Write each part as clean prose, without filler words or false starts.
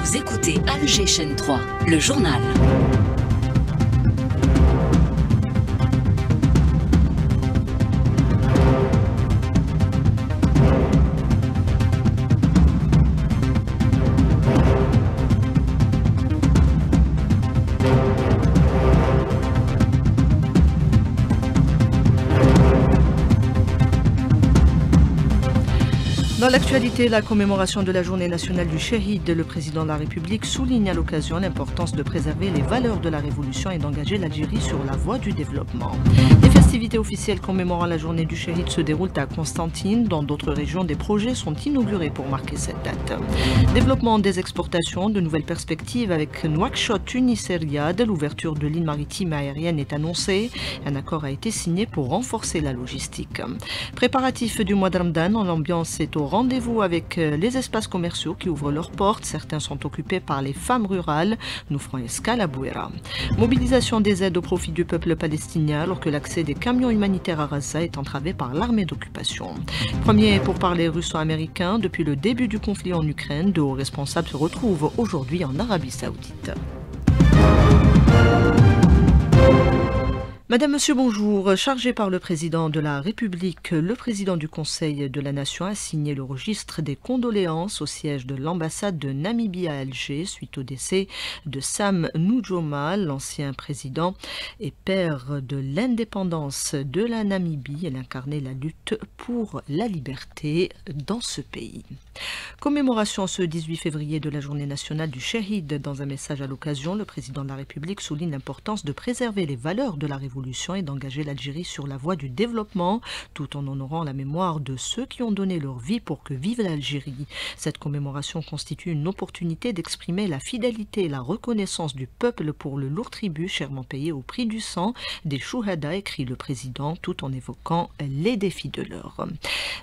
Vous écoutez Alger Chaîne 3, le journal. Dans l'actualité, la commémoration de la journée nationale du Shahid, le président de la République souligne à l'occasion l'importance de préserver les valeurs de la Révolution et d'engager l'Algérie sur la voie du développement. Les festivités officielles commémorant la journée du Shahid se déroulent à Constantine. Dans d'autres régions, des projets sont inaugurés pour marquer cette date. Développement des exportations, de nouvelles perspectives avec Nouakchott, Tunis et Riyad. L'ouverture de lignes maritimes aériennes est annoncée. Un accord a été signé pour renforcer la logistique. Préparatifs du mois de Ramadan, l'ambiance est au rendez-vous avec les espaces commerciaux qui ouvrent leurs portes. Certains sont occupés par les femmes rurales. Nous ferons escale à Bouera. Mobilisation des aides au profit du peuple palestinien alors que l'accès des camions humanitaires à Gaza est entravé par l'armée d'occupation. Premier pourparlers russo-américains depuis le début du conflit en Ukraine. De hauts responsables se retrouvent aujourd'hui en Arabie Saoudite. Madame, Monsieur, bonjour. Chargé par le président de la République, le président du Conseil de la Nation a signé le registre des condoléances au siège de l'ambassade de Namibie à Alger suite au décès de Sam Nujoma, l'ancien président et père de l'indépendance de la Namibie. Elle incarnait la lutte pour la liberté dans ce pays. Commémoration ce 18 février de la journée nationale du Shahid. Dans un message à l'occasion, le président de la République souligne l'importance de préserver les valeurs de la Révolution et d'engager l'Algérie sur la voie du développement, tout en honorant la mémoire de ceux qui ont donné leur vie pour que vive l'Algérie. Cette commémoration constitue une opportunité d'exprimer la fidélité et la reconnaissance du peuple pour le lourd tribut chèrement payé au prix du sang des Chouhada, écrit le président, tout en évoquant les défis de l'heure.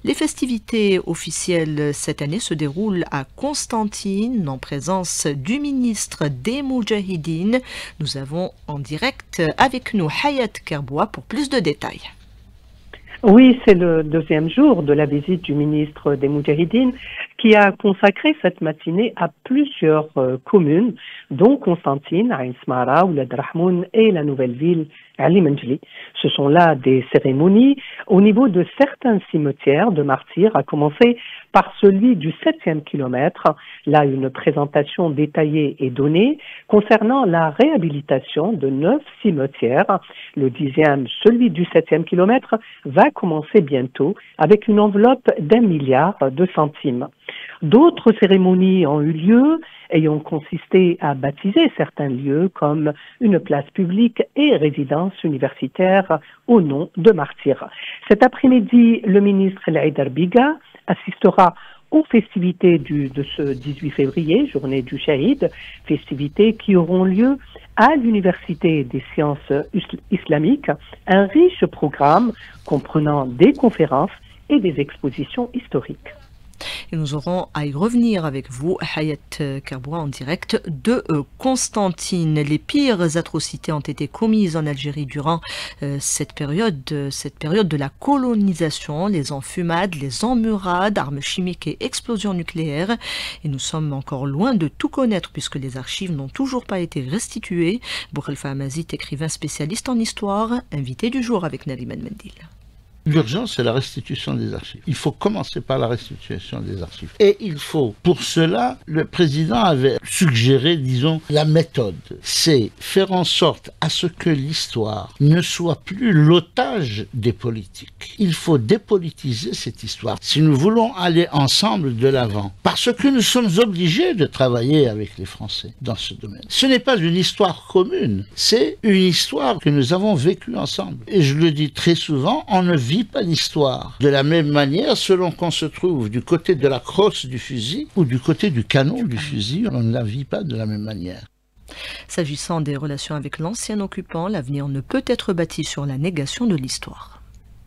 Les festivités officielles cette année se déroulent à Constantine, en présence du ministre des Moudjahidines. Nous avons en direct avec nous Hayat Kerboua pour plus de détails. Oui, c'est le deuxième jour de la visite du ministre des Moudjahidines qui a consacré cette matinée à plusieurs communes, dont Constantine, Ain Smara, Oulad Rahmoun et la nouvelle ville Ali Menjli. Ce sont là des cérémonies au niveau de certains cimetières de martyrs, à commencer par celui du 7e kilomètre. Là, une présentation détaillée est donnée concernant la réhabilitation de 9 cimetières. Le 10e, celui du 7e kilomètre, va commencer bientôt avec une enveloppe d'1 milliard de centimes. D'autres cérémonies ont eu lieu, ayant consisté à baptiser certains lieux comme une place publique et résidence universitaire au nom de martyrs. Cet après-midi, le ministre El Haïdar Biga assistera aux festivités de ce 18 février, journée du Shahid, festivités qui auront lieu à l'Université des sciences islamiques, un riche programme comprenant des conférences et des expositions historiques. Et nous aurons à y revenir avec vous, Hayat Kerboua, en direct de Constantine. Les pires atrocités ont été commises en Algérie durant cette période de la colonisation, les enfumades, les emmurades, armes chimiques et explosions nucléaires. Et nous sommes encore loin de tout connaître puisque les archives n'ont toujours pas été restituées. Boukhalifa Amazit, écrivain spécialiste en histoire, invité du jour avec Nariman Mendil. L'urgence, c'est la restitution des archives. Il faut commencer par la restitution des archives. Et il faut, pour cela, le président avait suggéré, disons, la méthode. C'est faire en sorte à ce que l'histoire ne soit plus l'otage des politiques. Il faut dépolitiser cette histoire si nous voulons aller ensemble de l'avant. Parce que nous sommes obligés de travailler avec les Français dans ce domaine. Ce n'est pas une histoire commune, c'est une histoire que nous avons vécue ensemble. Et je le dis très souvent, on ne vit pas l'histoire de la même manière selon qu'on se trouve du côté de la crosse du fusil ou du côté du canon du fusil. On ne la vit pas de la même manière. S'agissant des relations avec l'ancien occupant, l'avenir ne peut être bâti sur la négation de l'histoire.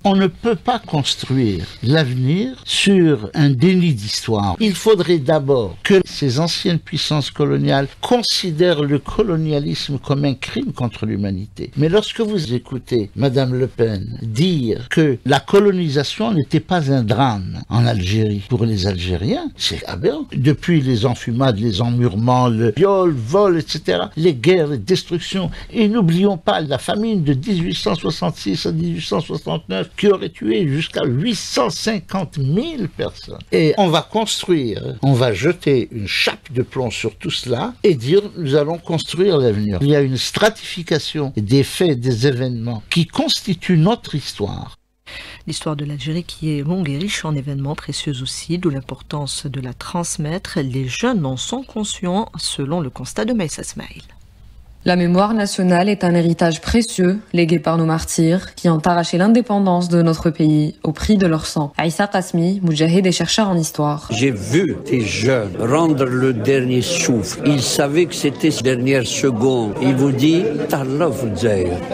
On ne peut pas construire l'avenir sur un déni d'histoire. Il faudrait d'abord que ces anciennes puissances coloniales considèrent le colonialisme comme un crime contre l'humanité. Mais lorsque vous écoutez Madame Le Pen dire que la colonisation n'était pas un drame en Algérie pour les Algériens, c'est aberrant. Depuis les enfumades, les emmurements, le viol, vol, etc., les guerres, les destructions, et n'oublions pas la famine de 1866 à 1869 qui aurait tué jusqu'à 850 000 personnes. Et on va construire, on va jeter une chape de plomb sur tout cela et dire nous allons construire l'avenir. Il y a une stratification des faits, des événements qui constituent notre histoire. L'histoire de l'Algérie qui est longue et riche en événements précieux aussi, d'où l'importance de la transmettre. Les jeunes en sont conscients selon le constat de Maïssa Smaïl. La mémoire nationale est un héritage précieux légué par nos martyrs qui ont arraché l'indépendance de notre pays au prix de leur sang. Aïssa Qasmi, moudjahid et chercheur en histoire. J'ai vu des jeunes rendre le dernier souffle. Ils savaient que c'était la dernière seconde. Ils vous disent,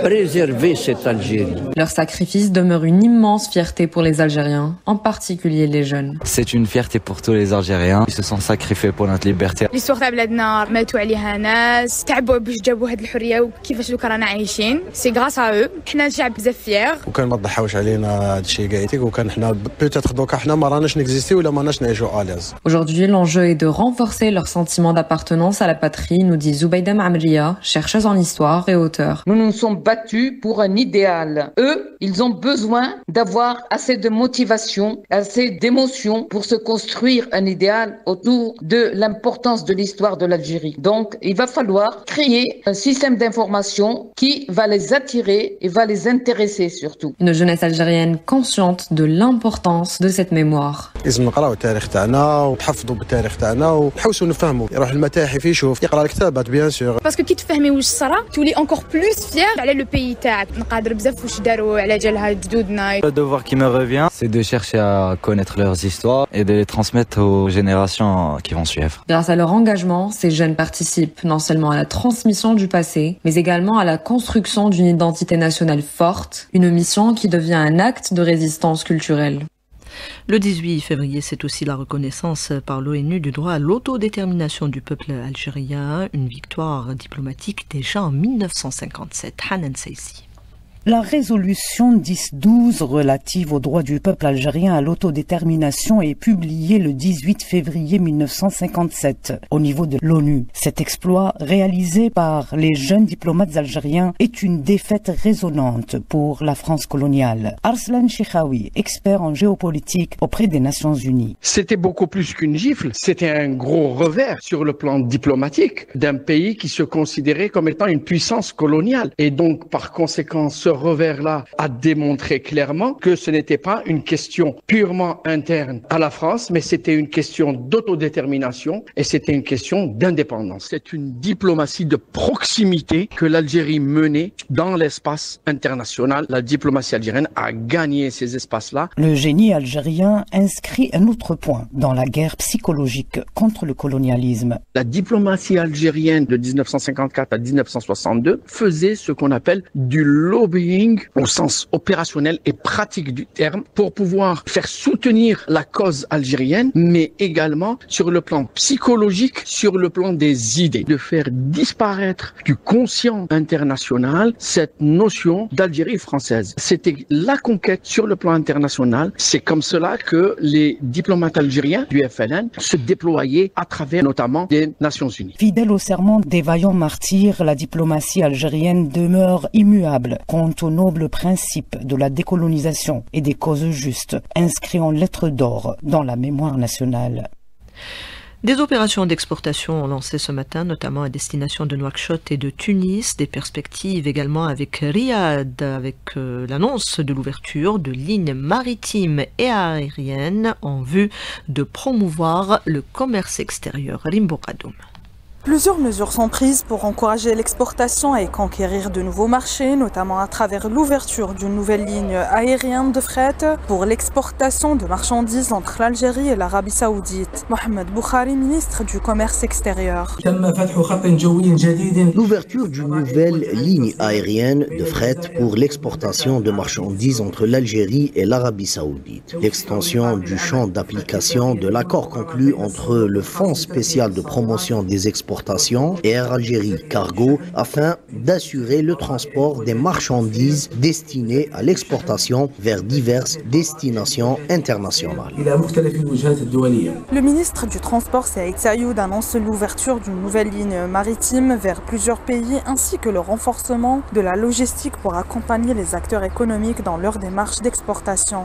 préservez cette Algérie. Leur sacrifice demeure une immense fierté pour les Algériens, en particulier les jeunes. C'est une fierté pour tous les Algériens. Ils se sont sacrifiés pour notre liberté. L'histoire de بلادنا ماتوا عليها ناس تعبوا باش جابوا هاد الحريه وكيفاش دوك رانا عايشين سي غراس ا او حنا شعب بزاف فيير وكان ما ضحاوش علينا هادشي كاع وكان حنا بوتيتر دوكا حنا ما راناش نكزيستي ولا ما راناش نعيشوا اليز. Aujourd'hui, l'enjeu est de renforcer leur sentiment d'appartenance à la patrie, nous dit Zoubaïda Mamria, chercheuse en histoire et auteure. Nous nous sommes battus pour un idéal. Eux, ils ont besoin d'avoir assez de motivation, assez d'émotion pour se construire un idéal autour de l'importance de l'histoire de l'Algérie. Donc, il va falloir créer un système d'information qui va les attirer et va les intéresser surtout. Une jeunesse algérienne consciente de l'importance de cette mémoire. لازم نقراو التاريخ تاعنا ونحفظوا بالتاريخ تاعنا ونحوسوا نفهموا يروح المتاحف يشوف يقرا الكتابات بيان سور باسكو كي تفهمي واش صرا تولي encore plus fier على لو بيي تاعك نقادر بزاف واش داروا على جالها جدودنا. Le devoir qui me revient, c'est de chercher à connaître leurs histoires et de les transmettre aux générations qui vont suivre. Grâce à leur engagement, ces jeunes participent non seulement à la transmission du passé, mais également à la construction d'une identité nationale forte, une mission qui devient un acte de résistance culturelle. Le 18 février, c'est aussi la reconnaissance par l'ONU du droit à l'autodétermination du peuple algérien, une victoire diplomatique déjà en 1957. Hanan Seissi. La résolution 1012 relative au droit du peuple algérien à l'autodétermination est publiée le 18 février 1957 au niveau de l'ONU. Cet exploit réalisé par les jeunes diplomates algériens est une défaite résonante pour la France coloniale. Arslan Cheikhaoui, expert en géopolitique auprès des Nations Unies. C'était beaucoup plus qu'une gifle, c'était un gros revers sur le plan diplomatique d'un pays qui se considérait comme étant une puissance coloniale. Et donc, par conséquent, ce revers-là a démontré clairement que ce n'était pas une question purement interne à la France, mais c'était une question d'autodétermination et c'était une question d'indépendance. C'est une diplomatie de proximité que l'Algérie menait dans l'espace international. La diplomatie algérienne a gagné ces espaces-là. Le génie algérien inscrit un autre point dans la guerre psychologique contre le colonialisme. La diplomatie algérienne de 1954 à 1962 faisait ce qu'on appelle du lobbying au sens opérationnel et pratique du terme pour pouvoir faire soutenir la cause algérienne, mais également sur le plan psychologique, sur le plan des idées, de faire disparaître du conscient international cette notion d'Algérie française. C'était la conquête sur le plan international. C'est comme cela que les diplomates algériens du FLN se déployaient à travers notamment des Nations Unies. Fidèle au serment des vaillants martyrs, la diplomatie algérienne demeure immuable quant au noble principe de la décolonisation et des causes justes, inscrits en lettres d'or dans la mémoire nationale. Des opérations d'exportation ont lancé ce matin, notamment à destination de Nouakchott et de Tunis. Des perspectives également avec Riyad, avec l'annonce de l'ouverture de lignes maritimes et aériennes en vue de promouvoir le commerce extérieur. Rimbo Kadoum. Plusieurs mesures sont prises pour encourager l'exportation et conquérir de nouveaux marchés, notamment à travers l'ouverture d'une nouvelle ligne aérienne de fret pour l'exportation de marchandises entre l'Algérie et l'Arabie Saoudite. Mohamed Boukhari, ministre du Commerce extérieur. L'ouverture d'une nouvelle ligne aérienne de fret pour l'exportation de marchandises entre l'Algérie et l'Arabie Saoudite. L'extension du champ d'application de l'accord conclu entre le Fonds spécial de promotion des exportations et Air Algérie Cargo afin d'assurer le transport des marchandises destinées à l'exportation vers diverses destinations internationales. Le ministre du Transport Saïd Sayoud annonce l'ouverture d'une nouvelle ligne maritime vers plusieurs pays ainsi que le renforcement de la logistique pour accompagner les acteurs économiques dans leur démarche d'exportation.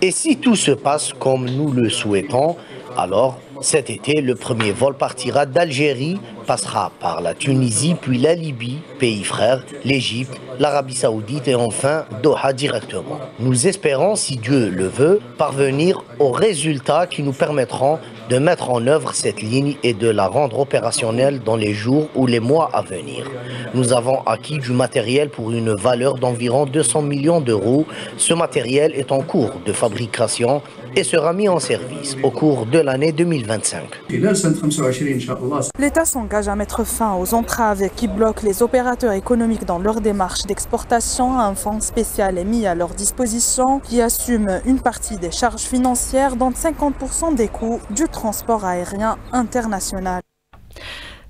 Et si tout se passe comme nous le souhaitons, alors cet été, le premier vol partira d'Algérie, passera par la Tunisie, puis la Libye, pays frères, l'Égypte, l'Arabie Saoudite et enfin Doha directement. Nous espérons, si Dieu le veut, parvenir aux résultats qui nous permettront de mettre en œuvre cette ligne et de la rendre opérationnelle dans les jours ou les mois à venir. Nous avons acquis du matériel pour une valeur d'environ 200 millions d'euros. Ce matériel est en cours de fabrication et sera mis en service au cours de l'année 2025. L'État s'engage à mettre fin aux entraves qui bloquent les opérateurs économiques dans leur démarche d'exportation. Un fonds spécial est mis à leur disposition qui assume une partie des charges financières, dont 50% des coûts du transport aérien international.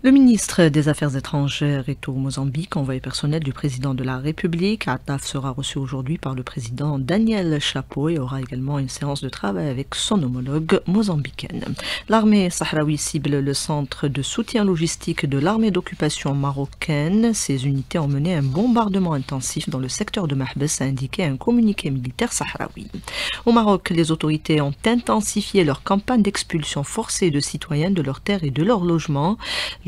Le ministre des Affaires étrangères est au Mozambique, envoyé personnel du président de la République. Attaf sera reçu aujourd'hui par le président Daniel Chapo et aura également une séance de travail avec son homologue mozambicaine. L'armée sahraoui cible le centre de soutien logistique de l'armée d'occupation marocaine. Ces unités ont mené un bombardement intensif dans le secteur de Mahbes, a indiqué un communiqué militaire sahraoui. Au Maroc, les autorités ont intensifié leur campagne d'expulsion forcée de citoyens de leurs terres et de leurs logements.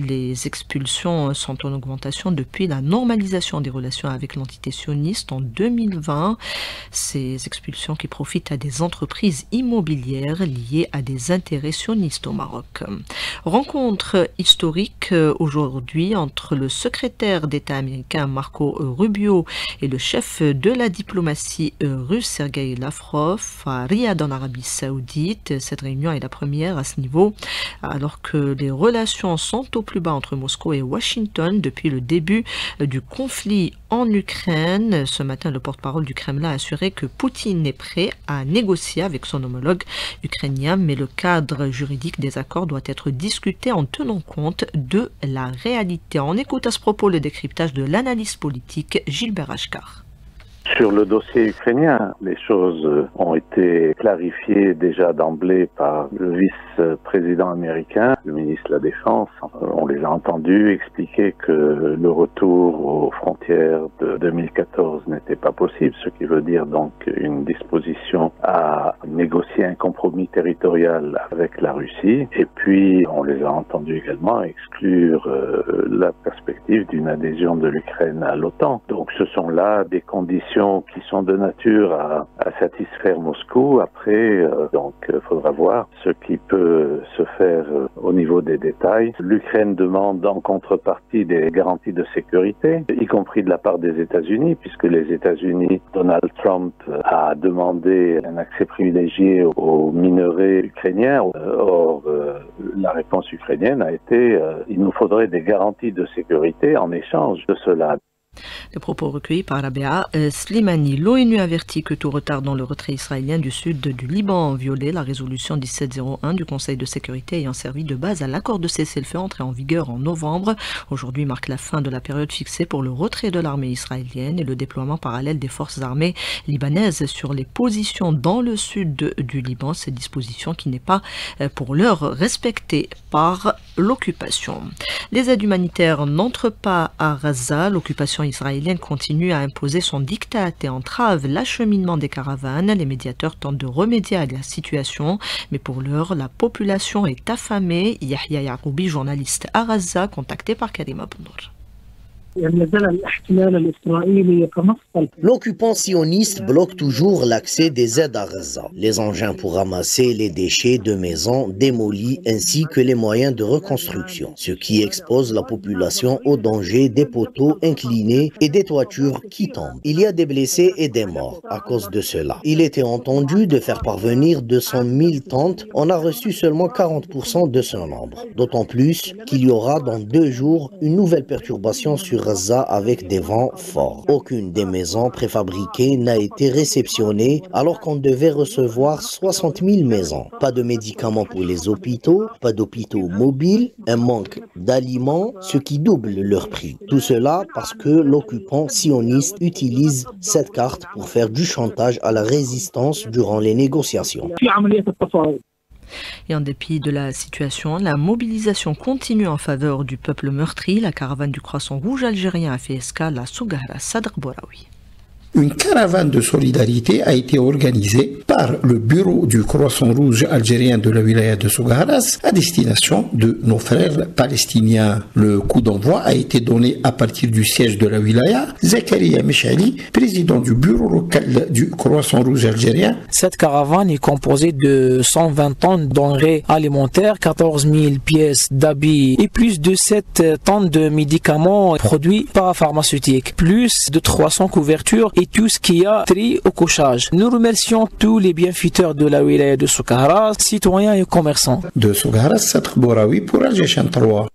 Les expulsions sont en augmentation depuis la normalisation des relations avec l'entité sioniste en 2020. Ces expulsions qui profitent à des entreprises immobilières liées à des intérêts sionistes au Maroc. Rencontre historique aujourd'hui entre le secrétaire d'État américain Marco Rubio et le chef de la diplomatie russe Sergei Lavrov à Riyad en Arabie Saoudite. Cette réunion est la première à ce niveau alors que les relations sont au plus bas entre Moscou et Washington depuis le début du conflit en Ukraine. Ce matin, le porte-parole du Kremlin a assuré que Poutine est prêt à négocier avec son homologue ukrainien, mais le cadre juridique des accords doit être discuté en tenant compte de la réalité. On écoute à ce propos le décryptage de l'analyse politique Gilbert Achkar. Sur le dossier ukrainien, les choses ont été clarifiées déjà d'emblée par le vice-président américain, le ministre de la Défense. On les a entendus expliquer que le retour aux frontières de 2014 n'était pas possible, ce qui veut dire donc une disposition à négocier un compromis territorial avec la Russie. Et puis, on les a entendus également exclure la perspective d'une adhésion de l'Ukraine à l'OTAN. Donc, ce sont là des conditions qui sont de nature à satisfaire Moscou. Après, donc, faudra voir ce qui peut se faire au niveau des détails. L'Ukraine demande en contrepartie des garanties de sécurité, y compris de la part des États-Unis, puisque les États-Unis, Donald Trump a demandé un accès privilégié aux minerais ukrainiens. Or, la réponse ukrainienne a été il nous faudrait des garanties de sécurité en échange de cela. Les propos recueillis par Rabea Slimani. L'ONU avertit que tout retard dans le retrait israélien du sud du Liban violait la résolution 1701 du Conseil de sécurité ayant servi de base à l'accord de cessez-le-feu entré en vigueur en novembre. Aujourd'hui marque la fin de la période fixée pour le retrait de l'armée israélienne et le déploiement parallèle des forces armées libanaises sur les positions dans le sud du Liban. Cette disposition qui n'est pas pour l'heure respectée par l'occupation. Les aides humanitaires n'entrent pas à Gaza. L'occupation israélienne continue à imposer son diktat et entrave l'acheminement des caravanes. Les médiateurs tentent de remédier à la situation, mais pour l'heure, la population est affamée. Yahya Yaroubi, journaliste à Gaza, contacté par Karim Abounour. L'occupant sioniste bloque toujours l'accès des aides à Gaza. Les engins pour ramasser les déchets de maisons démolies ainsi que les moyens de reconstruction, ce qui expose la population au danger des poteaux inclinés et des toitures qui tombent. Il y a des blessés et des morts à cause de cela. Il était entendu de faire parvenir 200 000 tentes. On a reçu seulement 40% de ce nombre. D'autant plus qu'il y aura dans 2 jours une nouvelle perturbation sur Gaza avec des vents forts. Aucune des maisons préfabriquées n'a été réceptionnée alors qu'on devait recevoir 60 000 maisons. Pas de médicaments pour les hôpitaux, pas d'hôpitaux mobiles, un manque d'aliments, ce qui double leur prix. Tout cela parce que l'occupant sioniste utilise cette carte pour faire du chantage à la résistance durant les négociations. Et en dépit de la situation, la mobilisation continue en faveur du peuple meurtri. La caravane du Croissant Rouge algérien a fait escale à Soughara Sadr Bouraoui. Une caravane de solidarité a été organisée par le bureau du Croissant Rouge algérien de la wilaya de Soughara à destination de nos frères palestiniens. Le coup d'envoi a été donné à partir du siège de la wilaya. Zakaria Meshali, président du bureau local du Croissant Rouge algérien. Cette caravane est composée de 120 tonnes denrées alimentaires, 14 000 pièces d'habits et plus de 7 tonnes de médicaments produits parapharmaceutiques, plus de 300 couvertures et tout ce qui a tri au couchage. Nous remercions tous les bienfaiteurs de la wilaya de Soughara, citoyens et commerçants. De Soughara, Sadr Bouraoui pour Alger 3.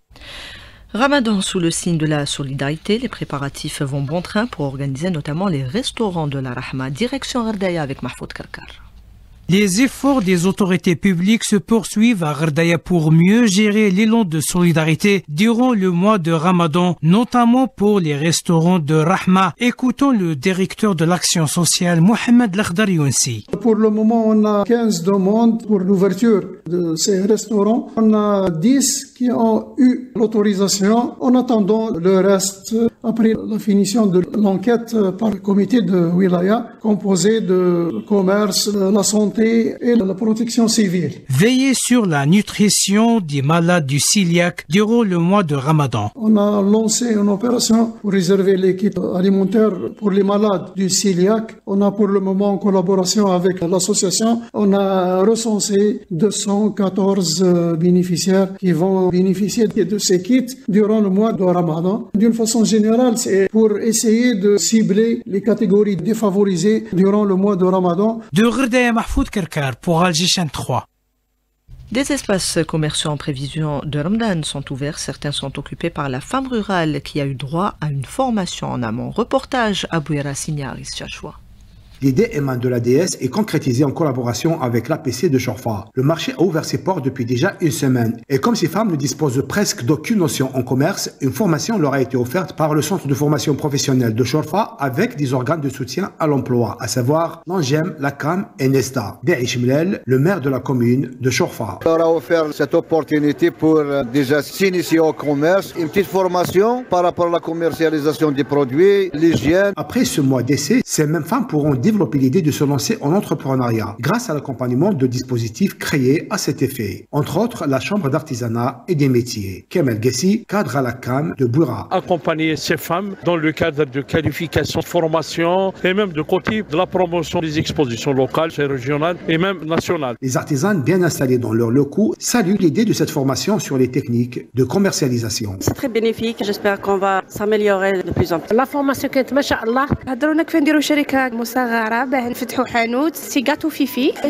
Ramadan sous le signe de la solidarité, les préparatifs vont bon train pour organiser notamment les restaurants de la Rahma. Direction Gherdaya avec Mahfoud Karkar. Les efforts des autorités publiques se poursuivent à Gherdaya pour mieux gérer l'élan de solidarité durant le mois de Ramadan, notamment pour les restaurants de Rahma. Écoutons le directeur de l'action sociale, Mohamed Lakhdar Younsi. Pour le moment, on a 15 demandes pour l'ouverture de ces restaurants. On a 10 qui ont eu l'autorisation en attendant le reste après la finition de l'enquête par le comité de Wilaya composé de commerce, la santé et la protection civile. Veillez sur la nutrition des malades du cœliaque durant le mois de Ramadan. On a lancé une opération pour réserver les kits alimentaires pour les malades du cœliaque. On a pour le moment en collaboration avec l'association, on a recensé 214 bénéficiaires qui vont bénéficier de ces kits durant le mois de Ramadan. D'une façon générale, c'est pour essayer de cibler les catégories défavorisées durant le mois de Ramadan. De Gherdaya, Mahfoud Karkar pour Alger 3. Des espaces commerciaux en prévision de Ramadan sont ouverts. Certains sont occupés par la femme rurale qui a eu droit à une formation en amont. Reportage à Bouira Signaris Chachoua. L'idée émane de l'ADS et concrétisée en collaboration avec l'APC de Chorfa. Le marché a ouvert ses portes depuis déjà une semaine. Et comme ces femmes ne disposent presque d'aucune notion en commerce, une formation leur a été offerte par le centre de formation professionnelle de Chorfa avec des organes de soutien à l'emploi, à savoir l'ANGEM, la CAM et Nesta. Daïch Mlel, le maire de la commune de Chorfa. On leur a offert cette opportunité pour déjà s'initier au commerce, une petite formation par rapport à la commercialisation des produits, l'hygiène. Après ce mois d'essai, ces mêmes femmes pourront développer l'idée de se lancer en entrepreneuriat grâce à l'accompagnement de dispositifs créés à cet effet. Entre autres, la Chambre d'artisanat et des métiers. Kemal Gessi, cadre à la CAM de Bouira. Accompagner ces femmes dans le cadre de qualification, de formation et même de côté de la promotion des expositions locales, régionales et même nationales. Les artisans bien installés dans leurs locaux saluent l'idée de cette formation sur les techniques de commercialisation. C'est très bénéfique. J'espère qu'on va s'améliorer de plus en plus. La formation qui est, machallah,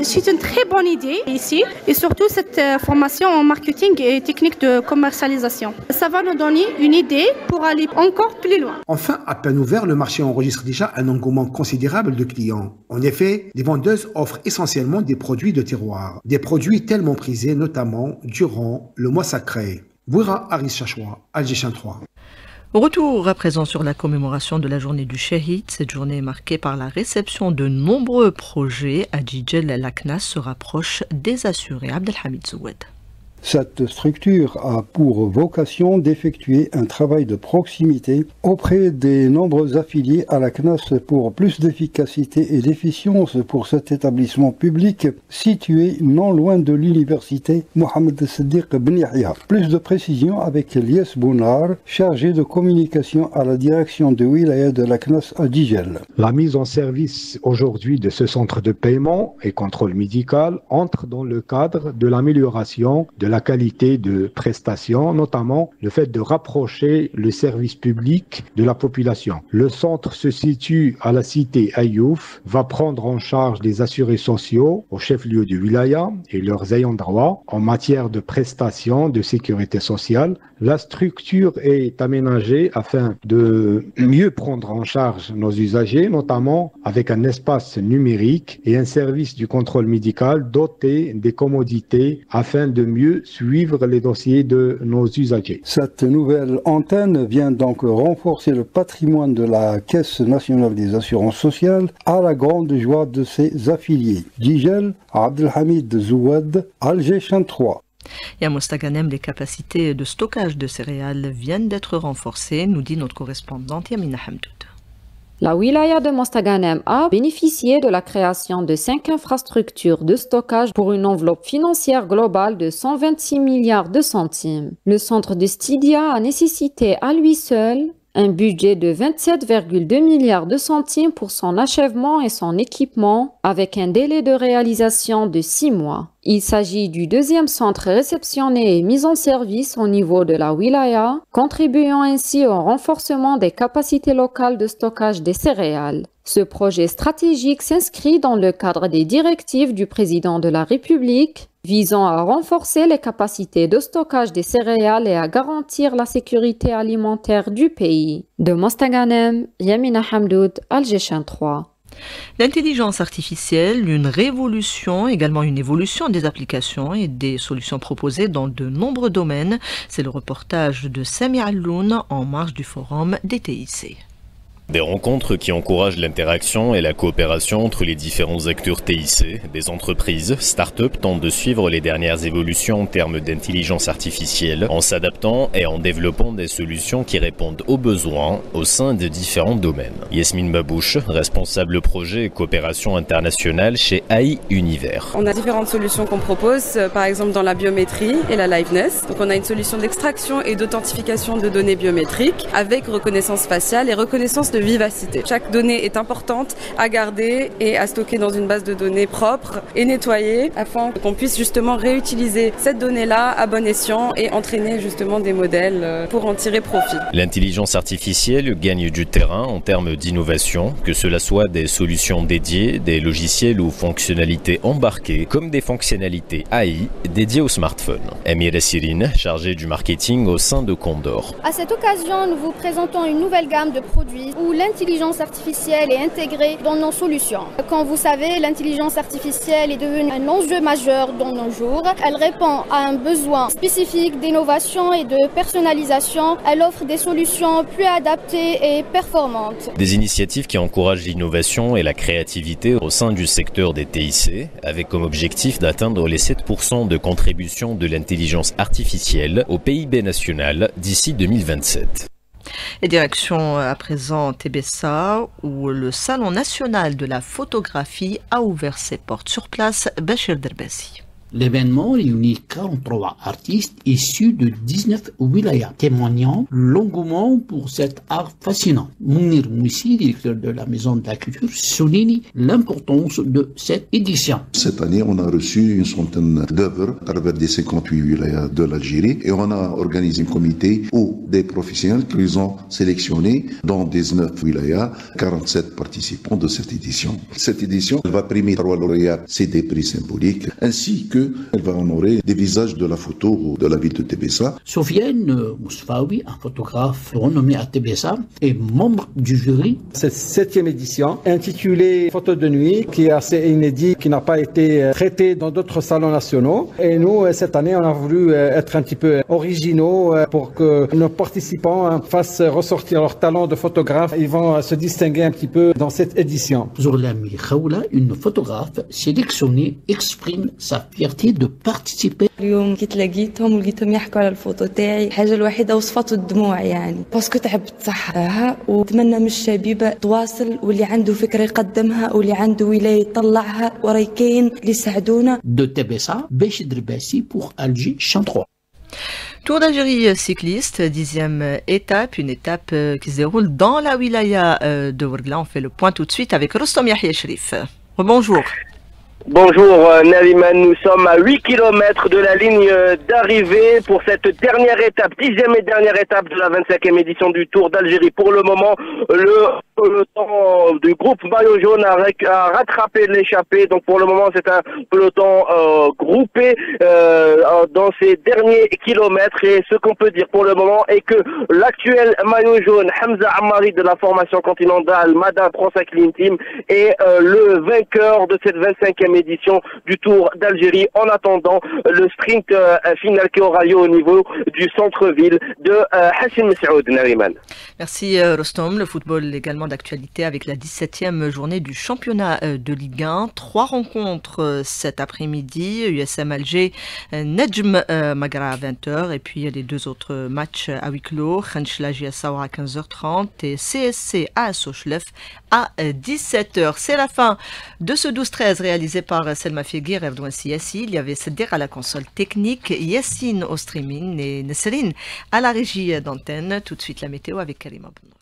c'est une très bonne idée ici et surtout cette formation en marketing et technique de commercialisation. Ça va nous donner une idée pour aller encore plus loin. Enfin, à peine ouvert, le marché enregistre déjà un engouement considérable de clients. En effet, les vendeuses offrent essentiellement des produits de terroir, des produits tellement prisés notamment durant le mois sacré. Bouira Aris Chachoua, Alger 3. Retour à présent sur la commémoration de la journée du Shahid. Cette journée est marquée par la réception de nombreux projets. Adjidjel Laknas se rapproche des assurés. Abdelhamid Zoued. Cette structure a pour vocation d'effectuer un travail de proximité auprès des nombreux affiliés à la CNAS pour plus d'efficacité et d'efficience pour cet établissement public situé non loin de l'université Mohamed Siddiq Ben Yahya. Plus de précisions avec Elias Bounar, chargé de communication à la direction de wilaya de la CNAS à Djigel. La mise en service aujourd'hui de ce centre de paiement et contrôle médical entre dans le cadre de l'amélioration de la qualité de prestations, notamment le fait de rapprocher le service public de la population. Le centre se situe à la cité Ayouf, va prendre en charge les assurés sociaux au chef-lieu du wilaya et leurs ayants droit en matière de prestations de sécurité sociale. La structure est aménagée afin de mieux prendre en charge nos usagers, notamment avec un espace numérique et un service du contrôle médical doté des commodités afin de mieux suivre les dossiers de nos usagers. Cette nouvelle antenne vient donc renforcer le patrimoine de la Caisse nationale des assurances sociales à la grande joie de ses affiliés. Djigel, Abdelhamid Zouad, Alger 3. Et à Mostaganem, les capacités de stockage de céréales viennent d'être renforcées, nous dit notre correspondante Yamina Hamdoud. La wilaya de Mostaganem a bénéficié de la création de 5 infrastructures de stockage pour une enveloppe financière globale de 126 milliards de centimes. Le centre de Stidia a nécessité à lui seul un budget de 27,2 milliards de centimes pour son achèvement et son équipement, avec un délai de réalisation de 6 mois. Il s'agit du deuxième centre réceptionné et mis en service au niveau de la wilaya, contribuant ainsi au renforcement des capacités locales de stockage des céréales. Ce projet stratégique s'inscrit dans le cadre des directives du président de la République visant à renforcer les capacités de stockage des céréales et à garantir la sécurité alimentaire du pays. De Mostaganem, Yamina Hamdoud, Alger 3. L'intelligence artificielle, une révolution, également une évolution des applications et des solutions proposées dans de nombreux domaines. C'est le reportage de Sami Alloun en marge du forum des TIC. Des rencontres qui encouragent l'interaction et la coopération entre les différents acteurs TIC. Des entreprises, start-up tentent de suivre les dernières évolutions en termes d'intelligence artificielle en s'adaptant et en développant des solutions qui répondent aux besoins au sein de différents domaines. Yasmine Babouche, responsable projet et coopération internationale chez AI Univers. On a différentes solutions qu'on propose, par exemple dans la biométrie et la liveness. Donc on a une solution d'extraction et d'authentification de données biométriques avec reconnaissance faciale et reconnaissance de vivacité. Chaque donnée est importante à garder et à stocker dans une base de données propre et nettoyée afin qu'on puisse justement réutiliser cette donnée-là à bon escient et entraîner justement des modèles pour en tirer profit. L'intelligence artificielle gagne du terrain en termes d'innovation, que cela soit des solutions dédiées, des logiciels ou fonctionnalités embarquées, comme des fonctionnalités AI dédiées au smartphone. Amira Sirine, chargée du marketing au sein de Condor. À cette occasion, nous vous présentons une nouvelle gamme de produits où l'intelligence artificielle est intégrée dans nos solutions. Comme vous savez, l'intelligence artificielle est devenue un enjeu majeur dans nos jours. Elle répond à un besoin spécifique d'innovation et de personnalisation. Elle offre des solutions plus adaptées et performantes. Des initiatives qui encouragent l'innovation et la créativité au sein du secteur des TIC, avec comme objectif d'atteindre les 7% de contribution de l'intelligence artificielle au PIB national d'ici 2027. Et direction à présent Tébessa, où le Salon national de la photographie a ouvert ses portes. Sur place, Bachir Derbasi. L'événement réunit 43 artistes issus de 19 wilayas, témoignant l'engouement pour cet art fascinant. Mounir Moussi, directeur de la Maison de la Culture, souligne l'importance de cette édition. Cette année, on a reçu une centaine d'œuvres à travers des 58 wilayas de l'Algérie et on a organisé un comité où des professionnels qu'ils ont sélectionnés dans 19 wilayas, 47 participants de cette édition. Cette édition va primer 3 lauréats, c'est des prix symboliques, ainsi que elle va honorer des visages de la photo de la ville de Tébessa. Soufiane Mousfaoui, un photographe renommé à Tébessa, est membre du jury. Cette 7e édition, intitulée Photos de nuit, qui est assez inédit, qui n'a pas été traité dans d'autres salons nationaux. Et nous, cette année, on a voulu être un petit peu originaux pour que nos participants fassent ressortir leur talent de photographe. Ils vont se distinguer un petit peu dans cette édition. Zourlami Khaoula, une photographe sélectionnée, exprime sa fierté fierté de participer. اليوم كي تلاقيتهم ولقيتهم يحكوا على الفوتو تاعي الحاجه الوحيده وصفته الدموع يعني باسكو تعبت صح ونتمنى من الشبيبه تواصل واللي عنده فكره يقدمها واللي عنده ولايه يطلعها وراه كاين اللي يساعدونا. De TBSA, Béchid Drbassi pour Alger Champ 3. Tour d'Algérie cycliste, 10e étape, une étape qui se déroule dans la wilaya de Ouargla. On fait le point tout de suite avec Rostom Yahya Sherif. Bonjour. Bonjour Nariman, nous sommes à 8 km de la ligne d'arrivée pour cette dernière étape, 10e et dernière étape de la 25e édition du Tour d'Algérie. Pour le moment, le peloton du groupe Maillot Jaune a rattrapé l'échappée. Donc pour le moment, c'est un peloton groupé dans ces derniers kilomètres. Et ce qu'on peut dire pour le moment est que l'actuel Maillot Jaune, Hamza Ammari de la formation continentale Mada Pro Cycling Team, est le vainqueur de cette 25e édition du Tour d'Algérie en attendant le sprint final qui aura lieu au niveau du centre-ville de Hassim Messoud, Nariman. Merci Rostom. Le football également d'actualité avec la 17e journée du championnat de Ligue 1. 3 rencontres cet après-midi. USM Alger, Nejm Magra à 20h et puis les 2 autres matchs à huis clos. Khenchla Jiassaoura à 15h30 et CSC à Sochlef à 17h. C'est la fin de ce 12-13 réalisé par Selma Fiegui, Revdouan Siassi. Il y avait Seddir à la console technique, Yassine au streaming et Nesrine à la régie d'antenne. Tout de suite la météo avec Karim Abdou.